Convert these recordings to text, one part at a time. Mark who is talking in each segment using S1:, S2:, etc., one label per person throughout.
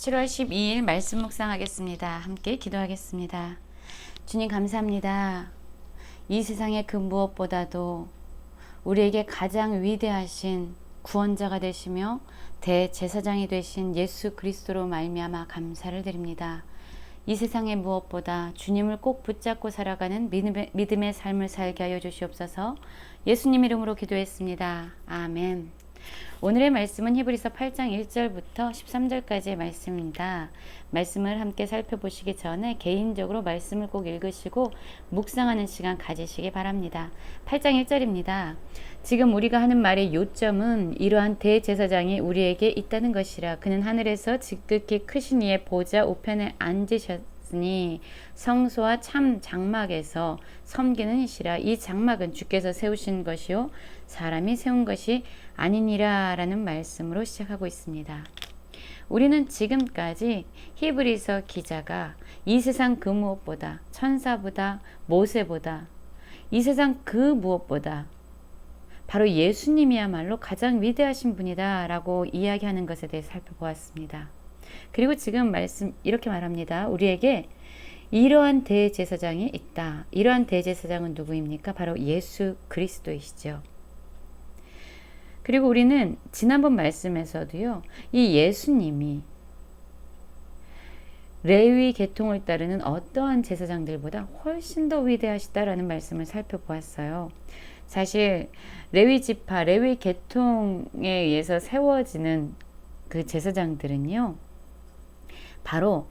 S1: 7월 12일 말씀 묵상하겠습니다. 함께 기도하겠습니다. 주님 감사합니다. 이 세상의 그 무엇보다도 우리에게 가장 위대하신 구원자가 되시며 대제사장이 되신 예수 그리스도로 말미암아 감사를 드립니다. 이 세상의 무엇보다 주님을 꼭 붙잡고 살아가는 믿음의 삶을 살게 하여 주시옵소서. 예수님 이름으로 기도했습니다. 아멘. 오늘의 말씀은 히브리서 8장 1절부터 13절까지의 말씀입니다. 말씀을 함께 살펴보시기 전에 개인적으로 말씀을 꼭 읽으시고 묵상하는 시간 가지시기 바랍니다. 8장 1절입니다. 지금 우리가 하는 말의 요점은 이러한 대제사장이 우리에게 있다는 것이라. 그는 하늘에서 지극히 크신 이의 보좌 우편에 앉으셨으니 성소와 참 장막에서 섬기는 이시라. 이 장막은 주께서 세우신 것이요 사람이 세운 것이 아니니라 라는 말씀으로 시작하고 있습니다. 우리는 지금까지 히브리서 기자가 이 세상 그 무엇보다, 천사보다, 모세보다, 이 세상 그 무엇보다 바로 예수님이야말로 가장 위대하신 분이다 라고 이야기하는 것에 대해 살펴보았습니다. 그리고 지금 말씀 이렇게 말합니다. 우리에게 이러한 대제사장이 있다. 이러한 대제사장은 누구입니까? 바로 예수 그리스도이시죠. 그리고 우리는 지난번 말씀에서도요, 이 예수님이 레위 계통을 따르는 어떠한 제사장들보다 훨씬 더 위대하시다라는 말씀을 살펴보았어요. 사실 레위 지파, 레위 계통에 의해서 세워지는 그 제사장들은요, 바로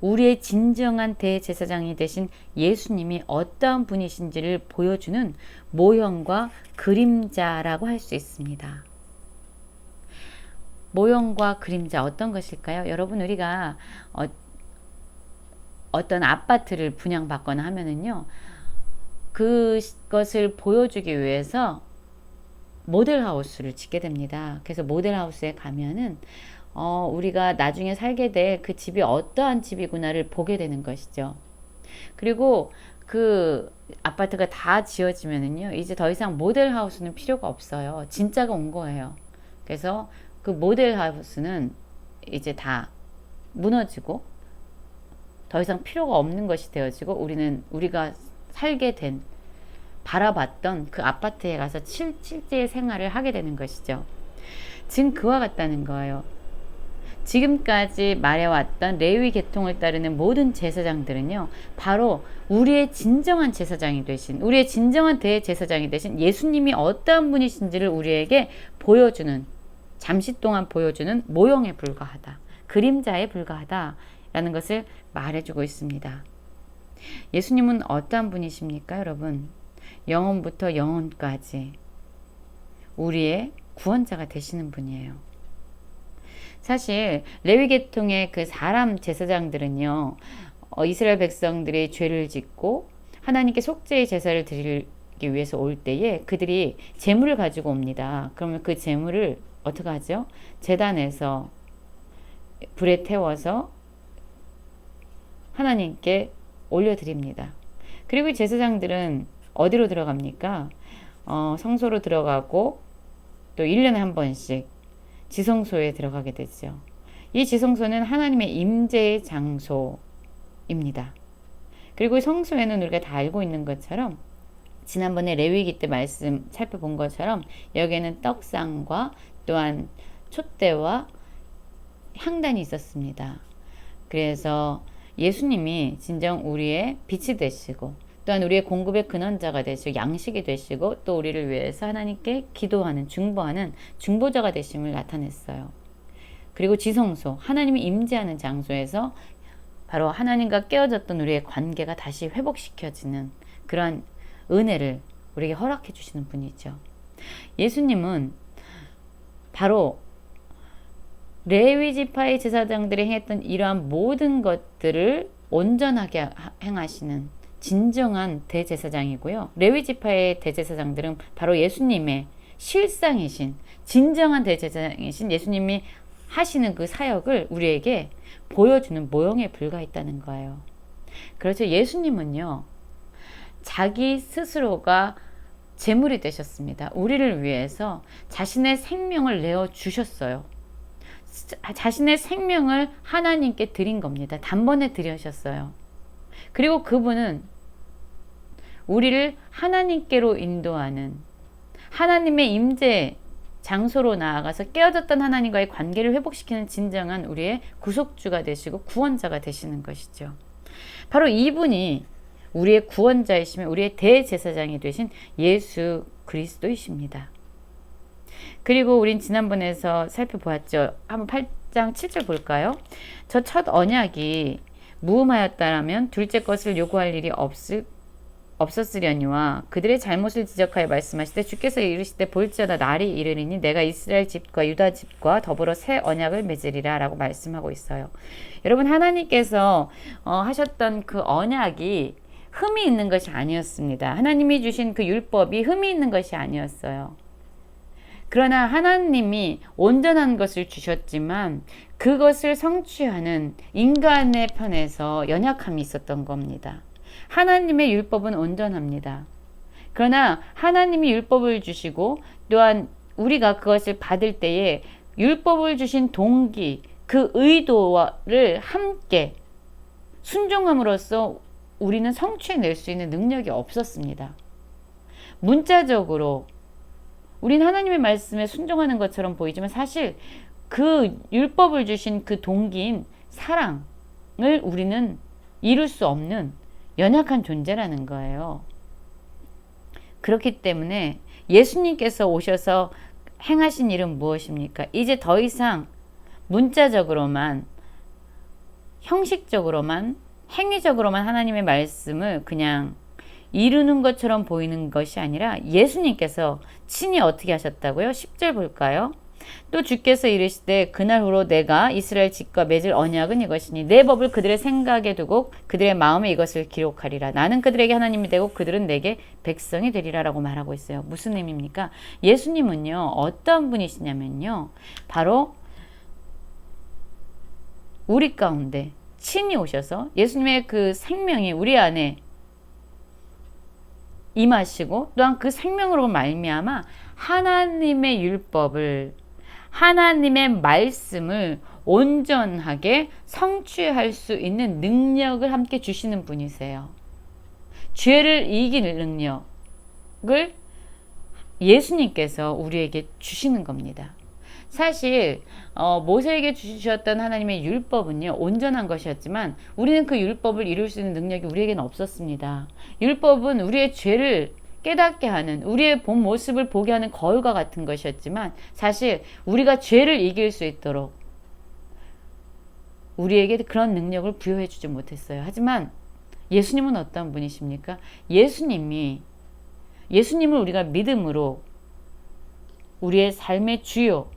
S1: 우리의 진정한 대제사장이 되신 예수님이 어떠한 분이신지를 보여주는 모형과 그림자라고 할 수 있습니다. 모형과 그림자 어떤 것일까요? 여러분, 우리가 어떤 아파트를 분양받거나 하면은요, 그것을 보여주기 위해서 모델하우스를 짓게 됩니다. 그래서 모델하우스에 가면은 우리가 나중에 살게 될 그 집이 어떠한 집이구나를 보게 되는 것이죠. 그리고 그 아파트가 다 지어지면은요, 이제 더 이상 모델하우스는 필요가 없어요. 진짜가 온 거예요. 그래서 그 모델하우스는 이제 다 무너지고 더 이상 필요가 없는 것이 되어지고 우리가 살게 된, 바라봤던 그 아파트에 가서 실제의 생활을 하게 되는 것이죠. 지금 그와 같다는 거예요. 지금까지 말해왔던 레위 계통을 따르는 모든 제사장들은요, 바로 우리의 진정한 제사장이 되신, 우리의 진정한 대제사장이 되신 예수님이 어떠한 분이신지를 우리에게 보여주는, 잠시 동안 보여주는 모형에 불과하다, 그림자에 불과하다 라는 것을 말해주고 있습니다. 예수님은 어떠한 분이십니까, 여러분? 영원부터 영원까지 우리의 구원자가 되시는 분이에요. 사실 레위 계통의 그 사람 제사장들은요, 이스라엘 백성들이 죄를 짓고 하나님께 속죄의 제사를 드리기 위해서 올 때에 그들이 제물을 가지고 옵니다. 그러면 그 제물을 어떻게 하죠? 제단에서 불에 태워서 하나님께 올려드립니다. 그리고 제사장들은 어디로 들어갑니까? 성소로 들어가고 또 1년에 한 번씩 지성소에 들어가게 되죠. 이 지성소는 하나님의 임재의 장소입니다. 그리고 성소에는 우리가 다 알고 있는 것처럼, 지난번에 레위기 때 말씀 살펴본 것처럼 여기에는 떡상과 또한 촛대와 향단이 있었습니다. 그래서 예수님이 진정 우리의 빛이 되시고 또한 우리의 공급의 근원자가 되시고 양식이 되시고 또 우리를 위해서 하나님께 기도하는, 중보하는 중보자가 되심을 나타냈어요. 그리고 지성소, 하나님이 임재하는 장소에서 바로 하나님과 깨어졌던 우리의 관계가 다시 회복시켜지는 그러한 은혜를 우리에게 허락해 주시는 분이죠. 예수님은 바로 레위 지파의 제사장들이 행했던 이러한 모든 것들을 온전하게 행하시는 진정한 대제사장이고요. 레위 지파의 대제사장들은 바로 예수님의 실상이신, 진정한 대제사장이신 예수님이 하시는 그 사역을 우리에게 보여주는 모형에 불과했다는 거예요. 그렇죠. 예수님은요, 자기 스스로가 제물이 되셨습니다. 우리를 위해서 자신의 생명을 내어 주셨어요. 자신의 생명을 하나님께 드린 겁니다. 단번에 드리셨어요. 그리고 그분은 우리를 하나님께로 인도하는 하나님의 임재 장소로 나아가서 깨어졌던 하나님과의 관계를 회복시키는 진정한 우리의 구속주가 되시고 구원자가 되시는 것이죠. 바로 이분이 우리의 구원자이시며 우리의 대제사장이 되신 예수 그리스도이십니다. 그리고 우린 지난번에서 살펴보았죠. 한번 8장 7절 볼까요? 저 첫 언약이 무음하였다라면 둘째 것을 요구할 일이 없었으려니와 그들의 잘못을 지적하여 말씀하시되 주께서 이르시되 볼지어다 날이 이르리니 내가 이스라엘 집과 유다 집과 더불어 새 언약을 맺으리라 라고 말씀하고 있어요. 여러분, 하나님께서 하셨던 그 언약이 흠이 있는 것이 아니었습니다. 하나님이 주신 그 율법이 흠이 있는 것이 아니었어요. 그러나 하나님이 온전한 것을 주셨지만 그것을 성취하는 인간의 편에서 연약함이 있었던 겁니다. 하나님의 율법은 온전합니다. 그러나 하나님이 율법을 주시고 또한 우리가 그것을 받을 때에 율법을 주신 동기, 그 의도를 함께 순종함으로써 우리는 성취해낼 수 있는 능력이 없었습니다. 문자적으로 우린 하나님의 말씀에 순종하는 것처럼 보이지만 사실 그 율법을 주신 그 동기인 사랑을 우리는 이룰 수 없는 연약한 존재라는 거예요. 그렇기 때문에 예수님께서 오셔서 행하신 일은 무엇입니까? 이제 더 이상 문자적으로만, 형식적으로만, 행위적으로만 하나님의 말씀을 그냥 이루는 것처럼 보이는 것이 아니라 예수님께서 친히 어떻게 하셨다고요? 10절 볼까요? 또 주께서 이르시되 그날 후로 내가 이스라엘 집과 맺을 언약은 이것이니 내 법을 그들의 생각에 두고 그들의 마음에 이것을 기록하리라. 나는 그들에게 하나님이 되고 그들은 내게 백성이 되리라 라고 말하고 있어요. 무슨 의미입니까? 예수님은요, 어떤 분이시냐면요, 바로 우리 가운데 친히 오셔서 예수님의 그 생명이 우리 안에 임하시고 또한 그 생명으로 말미암아 하나님의 율법을, 하나님의 말씀을 온전하게 성취할 수 있는 능력을 함께 주시는 분이세요. 죄를 이기는 능력을 예수님께서 우리에게 주시는 겁니다. 사실 모세에게 주셨던 하나님의 율법은요, 온전한 것이었지만 우리는 그 율법을 이룰 수 있는 능력이 우리에게는 없었습니다. 율법은 우리의 죄를 깨닫게 하는, 우리의 본 모습을 보게 하는 거울과 같은 것이었지만 사실 우리가 죄를 이길 수 있도록 우리에게 그런 능력을 부여해 주지 못했어요. 하지만 예수님은 어떤 분이십니까? 예수님을 우리가 믿음으로 우리의 삶의 주요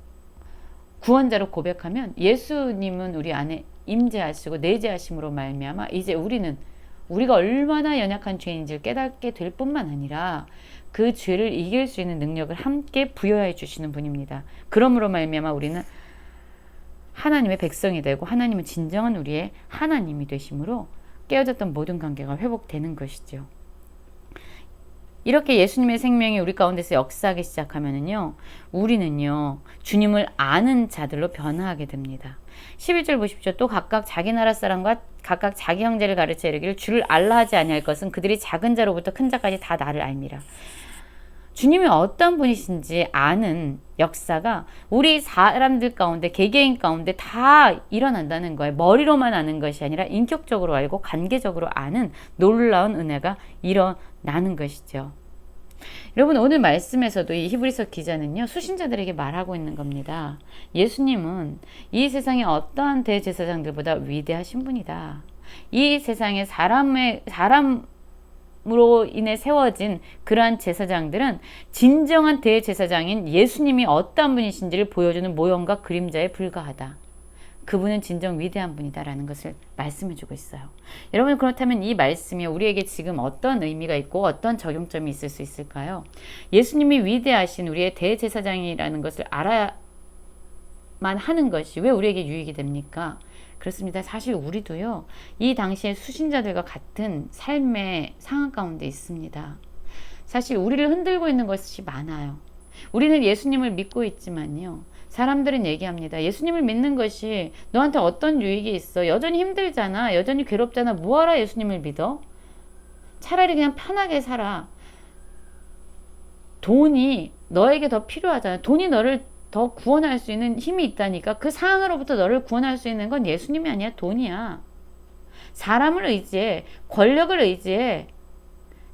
S1: 구원자로 고백하면 예수님은 우리 안에 임재하시고 내재하심으로 말미암아 이제 우리가 얼마나 연약한 죄인지를 깨닫게 될 뿐만 아니라 그 죄를 이길 수 있는 능력을 함께 부여해 주시는 분입니다. 그러므로 말미암아 우리는 하나님의 백성이 되고 하나님은 진정한 우리의 하나님이 되심으로 깨어졌던 모든 관계가 회복되는 것이죠. 이렇게 예수님의 생명이 우리 가운데서 역사하기 시작하면은요, 우리는요, 주님을 아는 자들로 변화하게 됩니다. 11절 보십시오. 또 각각 자기 나라 사람과 각각 자기 형제를 가르쳐 이르기를 주를 알라 하지 아니할 것은 그들이 작은 자로부터 큰 자까지 다 나를 알미라. 주님이 어떤 분이신지 아는 역사가 우리 사람들 가운데, 개개인 가운데 다 일어난다는 거예요. 머리로만 아는 것이 아니라 인격적으로 알고 관계적으로 아는 놀라운 은혜가 일어나는 것이죠. 여러분, 오늘 말씀에서도 이 히브리서 기자는요, 수신자들에게 말하고 있는 겁니다. 예수님은 이 세상의 어떠한 대제사장들보다 위대하신 분이다. 이 세상에 사람으로 인해 세워진 그러한 제사장들은 진정한 대제사장인 예수님이 어떤 분이신지를 보여주는 모형과 그림자에 불과하다. 그분은 진정 위대한 분이다라는 것을 말씀해주고 있어요. 여러분, 그렇다면 이 말씀이 우리에게 지금 어떤 의미가 있고 어떤 적용점이 있을 수 있을까요? 예수님이 위대하신 우리의 대제사장이라는 것을 알아야만 하는 것이 왜 우리에게 유익이 됩니까? 그렇습니다. 사실 우리도요, 이 당시에 수신자들과 같은 삶의 상황 가운데 있습니다. 사실 우리를 흔들고 있는 것이 많아요. 우리는 예수님을 믿고 있지만요, 사람들은 얘기합니다. 예수님을 믿는 것이 너한테 어떤 유익이 있어? 여전히 힘들잖아. 여전히 괴롭잖아. 뭐하러 예수님을 믿어? 차라리 그냥 편하게 살아. 돈이 너에게 더 필요하잖아. 돈이 너를 더 구원할 수 있는 힘이 있다니까. 그 상황으로부터 너를 구원할 수 있는 건 예수님이 아니야. 돈이야. 사람을 의지해. 권력을 의지해.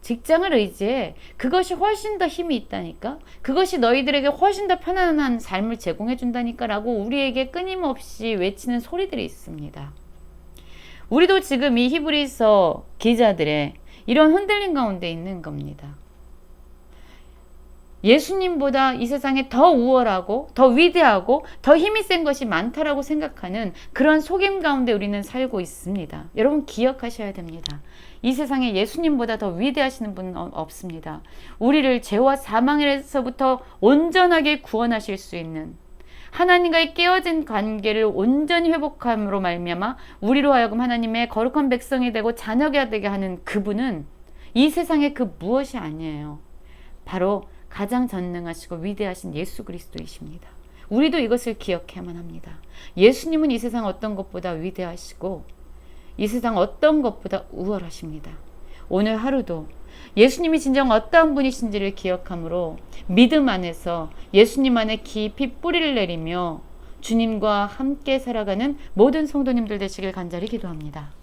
S1: 직장을 의지해. 그것이 훨씬 더 힘이 있다니까. 그것이 너희들에게 훨씬 더 편안한 삶을 제공해 준다니까 라고 우리에게 끊임없이 외치는 소리들이 있습니다. 우리도 지금 이 히브리서 기자들의 이런 흔들림 가운데 있는 겁니다. 예수님보다 이 세상에 더 우월하고 더 위대하고 더 힘이 센 것이 많다라고 생각하는 그런 속임 가운데 우리는 살고 있습니다. 여러분 기억하셔야 됩니다. 이 세상에 예수님보다 더 위대하시는 분은 없습니다. 우리를 죄와 사망에서부터 온전하게 구원하실 수 있는 하나님과의 깨어진 관계를 온전히 회복함으로 말미암아 우리로 하여금 하나님의 거룩한 백성이 되고 자녀가 되게 하는 그분은 이 세상의 그 무엇이 아니에요. 바로 가장 전능하시고 위대하신 예수 그리스도이십니다. 우리도 이것을 기억해야만 합니다. 예수님은 이 세상 어떤 것보다 위대하시고 이 세상 어떤 것보다 우월하십니다. 오늘 하루도 예수님이 진정 어떠한 분이신지를 기억함으로 믿음 안에서 예수님 안에 깊이 뿌리를 내리며 주님과 함께 살아가는 모든 성도님들 되시길 간절히 기도합니다.